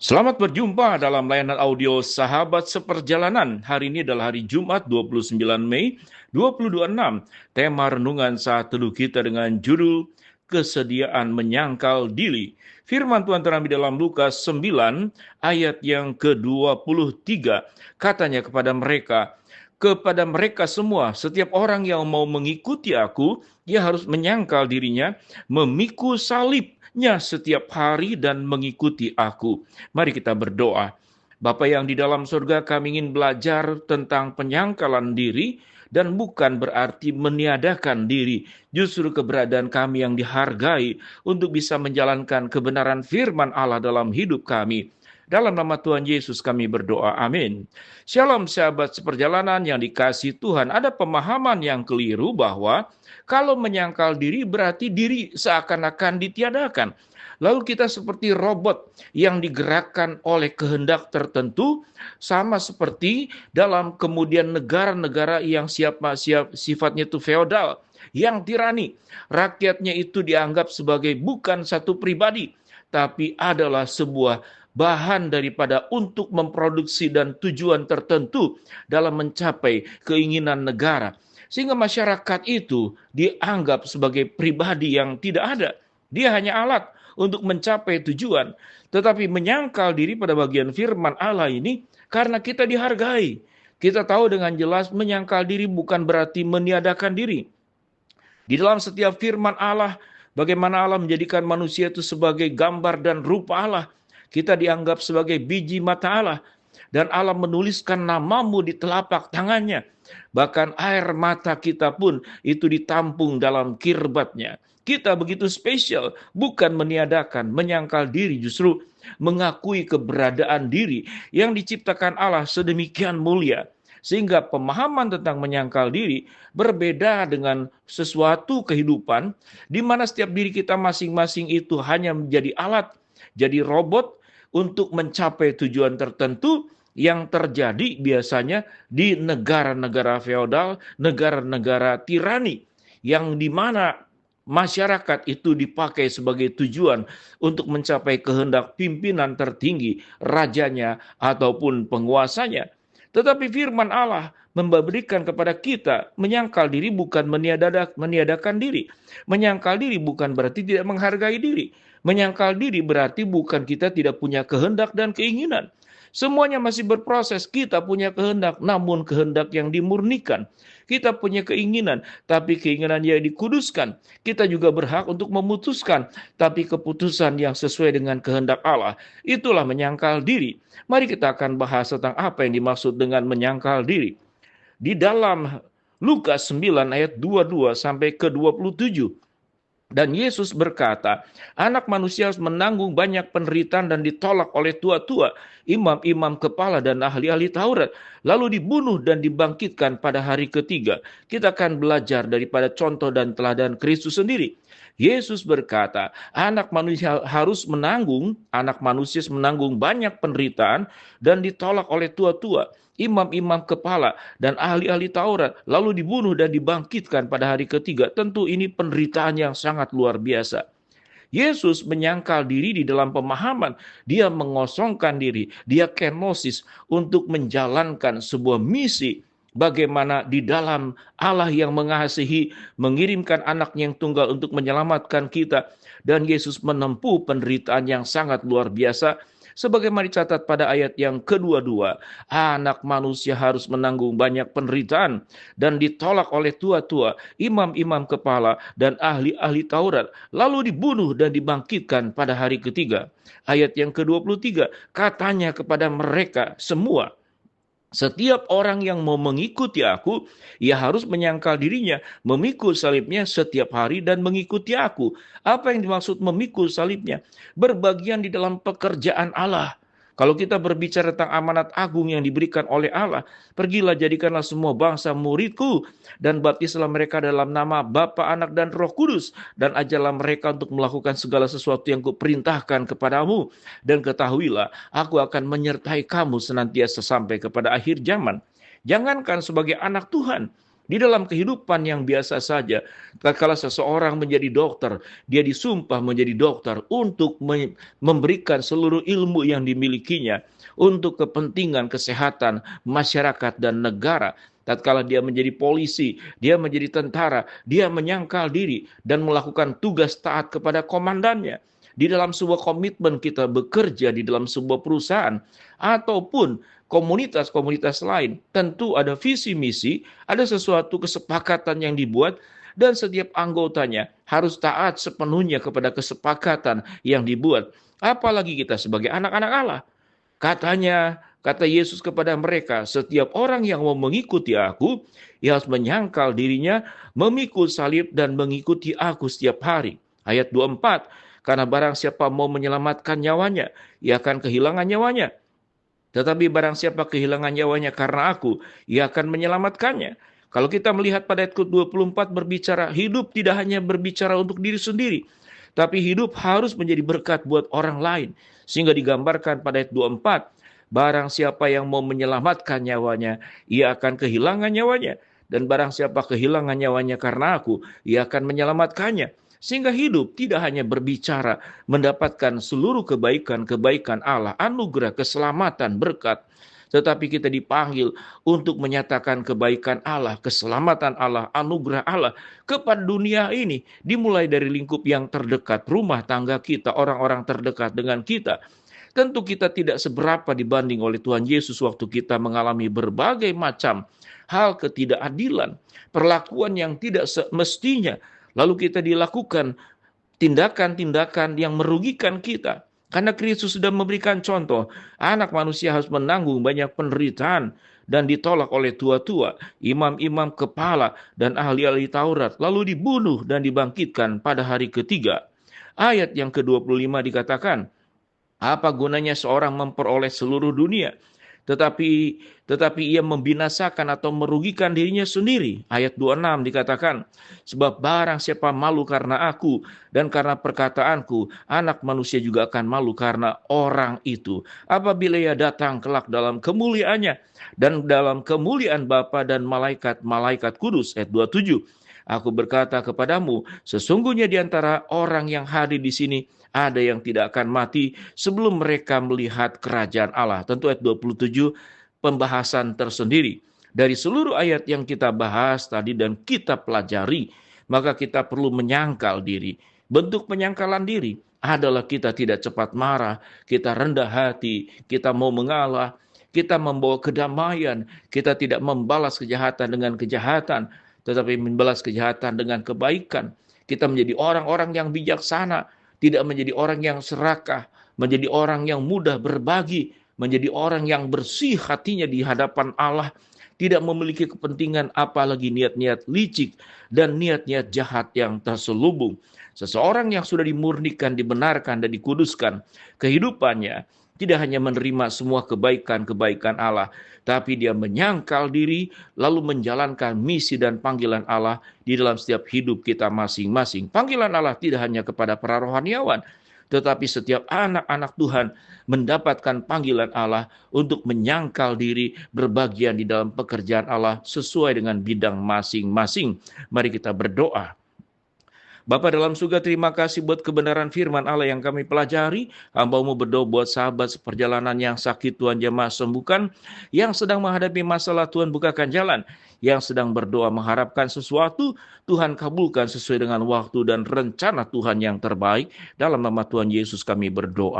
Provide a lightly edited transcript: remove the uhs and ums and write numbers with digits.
Selamat berjumpa dalam layanan audio Sahabat Seperjalanan. Hari ini adalah hari Jumat 29 Mei 2026. Tema renungan saat teduh kita dengan judul Kesediaan Menyangkal Diri. Firman Tuhan terambil dalam Lukas 9 ayat yang ke-23. Katanya kepada mereka semua, setiap orang yang mau mengikuti aku, dia harus menyangkal dirinya, memikul salibnya setiap hari dan mengikuti aku. Mari kita berdoa. Bapa yang di dalam surga, kami ingin belajar tentang penyangkalan diri dan bukan berarti meniadakan diri. Justru keberadaan kami yang dihargai untuk bisa menjalankan kebenaran firman Allah dalam hidup kami. Dalam nama Tuhan Yesus kami berdoa, amin. Shalom sahabat seperjalanan yang dikasihi Tuhan. Ada pemahaman yang keliru bahwa kalau menyangkal diri berarti diri seakan-akan ditiadakan. Lalu kita seperti robot yang digerakkan oleh kehendak tertentu, sama seperti dalam kemudian negara-negara yang sifatnya itu feodal, yang tirani. Rakyatnya itu dianggap sebagai bukan satu pribadi, tapi adalah sebuah bahan daripada untuk memproduksi dan tujuan tertentu dalam mencapai keinginan negara. Sehingga masyarakat itu dianggap sebagai pribadi yang tidak ada. Dia hanya alat untuk mencapai tujuan. Tetapi menyangkal diri pada bagian firman Allah ini karena kita dihargai. Kita tahu dengan jelas menyangkal diri bukan berarti meniadakan diri. Di dalam setiap firman Allah, bagaimana Allah menjadikan manusia itu sebagai gambar dan rupa Allah. Kita dianggap sebagai biji mata Allah. Dan Allah menuliskan namamu di telapak tangannya. Bahkan air mata kita pun itu ditampung dalam kirbatnya. Kita begitu spesial, bukan meniadakan, menyangkal diri, justru mengakui keberadaan diri yang diciptakan Allah sedemikian mulia. Sehingga pemahaman tentang menyangkal diri berbeda dengan sesuatu kehidupan di mana setiap diri kita masing-masing itu hanya menjadi alat, jadi robot untuk mencapai tujuan tertentu yang terjadi biasanya di negara-negara feodal, negara-negara tirani, yang di mana masyarakat itu dipakai sebagai tujuan untuk mencapai kehendak pimpinan tertinggi, rajanya ataupun penguasanya. Tetapi firman Allah memberikan kepada kita menyangkal diri bukan meniadakan diri. Menyangkal diri bukan berarti tidak menghargai diri. Menyangkal diri berarti bukan kita tidak punya kehendak dan keinginan. Semuanya masih berproses. Kita punya kehendak, namun kehendak yang dimurnikan. Kita punya keinginan, tapi keinginan yang dikuduskan. Kita juga berhak untuk memutuskan, tapi keputusan yang sesuai dengan kehendak Allah. Itulah menyangkal diri. Mari kita akan bahas tentang apa yang dimaksud dengan menyangkal diri. Di dalam Lukas 9 ayat 22 sampai ke 27. Dan Yesus berkata, anak manusia harus menanggung banyak penderitaan dan ditolak oleh tua-tua, imam-imam kepala dan ahli-ahli Taurat, lalu dibunuh dan dibangkitkan pada hari ketiga. Kita akan belajar daripada contoh dan teladan Kristus sendiri. Yesus berkata, anak manusia menanggung banyak penderitaan dan ditolak oleh tua-tua, imam-imam kepala dan ahli-ahli Taurat, lalu dibunuh dan dibangkitkan pada hari ketiga. Tentu ini penderitaan yang sangat luar biasa. Yesus menyangkal diri di dalam pemahaman. Dia mengosongkan diri, dia kenosis untuk menjalankan sebuah misi. Bagaimana di dalam Allah yang mengasihi mengirimkan anaknya yang tunggal untuk menyelamatkan kita. Dan Yesus menempuh penderitaan yang sangat luar biasa. Sebagaimana dicatat pada ayat yang kedua, anak manusia harus menanggung banyak penderitaan dan ditolak oleh tua-tua, imam-imam kepala, dan ahli-ahli Taurat, lalu dibunuh dan dibangkitkan pada hari ketiga. Ayat yang ke-23, katanya kepada mereka semua, setiap orang yang mau mengikuti aku, ia harus menyangkal dirinya, memikul salibnya setiap hari dan mengikuti aku. Apa yang dimaksud memikul salibnya? Berbagian di dalam pekerjaan Allah. Kalau kita berbicara tentang amanat agung yang diberikan oleh Allah, pergilah jadikanlah semua bangsa muridku dan baptislah mereka dalam nama Bapa, Anak, dan Roh Kudus, dan ajarlah mereka untuk melakukan segala sesuatu yang kuperintahkan kepadamu, dan ketahuilah aku akan menyertai kamu senantiasa sampai kepada akhir zaman. Jangankan sebagai anak Tuhan, Di dalam kehidupan yang biasa saja, tatkala seseorang menjadi dokter, dia disumpah menjadi dokter untuk memberikan seluruh ilmu yang dimilikinya untuk kepentingan kesehatan masyarakat dan negara. Tatkala dia menjadi polisi, dia menjadi tentara, dia menyangkal diri dan melakukan tugas taat kepada komandannya. Di dalam sebuah komitmen kita bekerja di dalam sebuah perusahaan ataupun komunitas-komunitas lain, tentu ada visi misi, ada sesuatu kesepakatan yang dibuat, dan setiap anggotanya harus taat sepenuhnya kepada kesepakatan yang dibuat. Apalagi kita sebagai anak-anak Allah. Kata Yesus kepada mereka, setiap orang yang mau mengikuti aku, ia harus menyangkal dirinya, memikul salib dan mengikuti aku setiap hari. Ayat 24, karena barang siapa mau menyelamatkan nyawanya, ia akan kehilangan nyawanya. Tetapi barang siapa kehilangan nyawanya karena aku, ia akan menyelamatkannya. Kalau kita melihat pada ayat ke-24 berbicara, hidup tidak hanya berbicara untuk diri sendiri, tapi hidup harus menjadi berkat buat orang lain. Sehingga digambarkan pada ayat 24, barang siapa yang mau menyelamatkan nyawanya, ia akan kehilangan nyawanya. Dan barang siapa kehilangan nyawanya karena aku, ia akan menyelamatkannya. Sehingga hidup tidak hanya berbicara mendapatkan seluruh kebaikan-kebaikan Allah, anugerah, keselamatan, berkat. Tetapi kita dipanggil untuk menyatakan kebaikan Allah, keselamatan Allah, anugerah Allah kepada dunia ini. Dimulai dari lingkup yang terdekat, rumah tangga kita, orang-orang terdekat dengan kita. Tentu kita tidak seberapa dibanding oleh Tuhan Yesus waktu kita mengalami berbagai macam hal ketidakadilan, perlakuan yang tidak semestinya. Lalu kita dilakukan tindakan-tindakan yang merugikan kita. Karena Kristus sudah memberikan contoh, anak manusia harus menanggung banyak penderitaan dan ditolak oleh tua-tua, imam-imam kepala, dan ahli-ahli Taurat, lalu dibunuh dan dibangkitkan pada hari ketiga. Ayat yang ke-25 dikatakan, apa gunanya seorang memperoleh seluruh dunia, tetapi ia membinasakan atau merugikan dirinya sendiri. Ayat 26 dikatakan, sebab barang siapa malu karena aku dan karena perkataanku, anak manusia juga akan malu karena orang itu. Apabila ia datang kelak dalam kemuliaannya dan dalam kemuliaan Bapa dan malaikat-malaikat kudus. Ayat 27, aku berkata kepadamu, sesungguhnya di antara orang yang hadir di sini, ada yang tidak akan mati sebelum mereka melihat kerajaan Allah. Tentu ayat 27 pembahasan tersendiri. Dari seluruh ayat yang kita bahas tadi dan kita pelajari, maka kita perlu menyangkal diri. Bentuk penyangkalan diri adalah kita tidak cepat marah, kita rendah hati, kita mau mengalah, kita membawa kedamaian, kita tidak membalas kejahatan dengan kejahatan, tetapi membalas kejahatan dengan kebaikan. Kita menjadi orang-orang yang bijaksana, tidak menjadi orang yang serakah, menjadi orang yang mudah berbagi, menjadi orang yang bersih hatinya di hadapan Allah, tidak memiliki kepentingan apalagi niat-niat licik dan niat-niat jahat yang terselubung. Seseorang yang sudah dimurnikan, dibenarkan, dan dikuduskan, kehidupannya tidak hanya menerima semua kebaikan-kebaikan Allah, tapi dia menyangkal diri, lalu menjalankan misi dan panggilan Allah di dalam setiap hidup kita masing-masing. Panggilan Allah tidak hanya kepada para rohaniawan, tetapi setiap anak-anak Tuhan mendapatkan panggilan Allah untuk menyangkal diri, berbagian di dalam pekerjaan Allah sesuai dengan bidang masing-masing. Mari kita berdoa. Bapa dalam surga, terima kasih buat kebenaran firman Allah yang kami pelajari. Hamba-Mu berdoa buat sahabat seperjalanan yang sakit, Tuhan jamah sembuhkan. Yang sedang menghadapi masalah, Tuhan bukakan jalan. Yang sedang berdoa mengharapkan sesuatu, Tuhan kabulkan sesuai dengan waktu dan rencana Tuhan yang terbaik. Dalam nama Tuhan Yesus kami berdoa.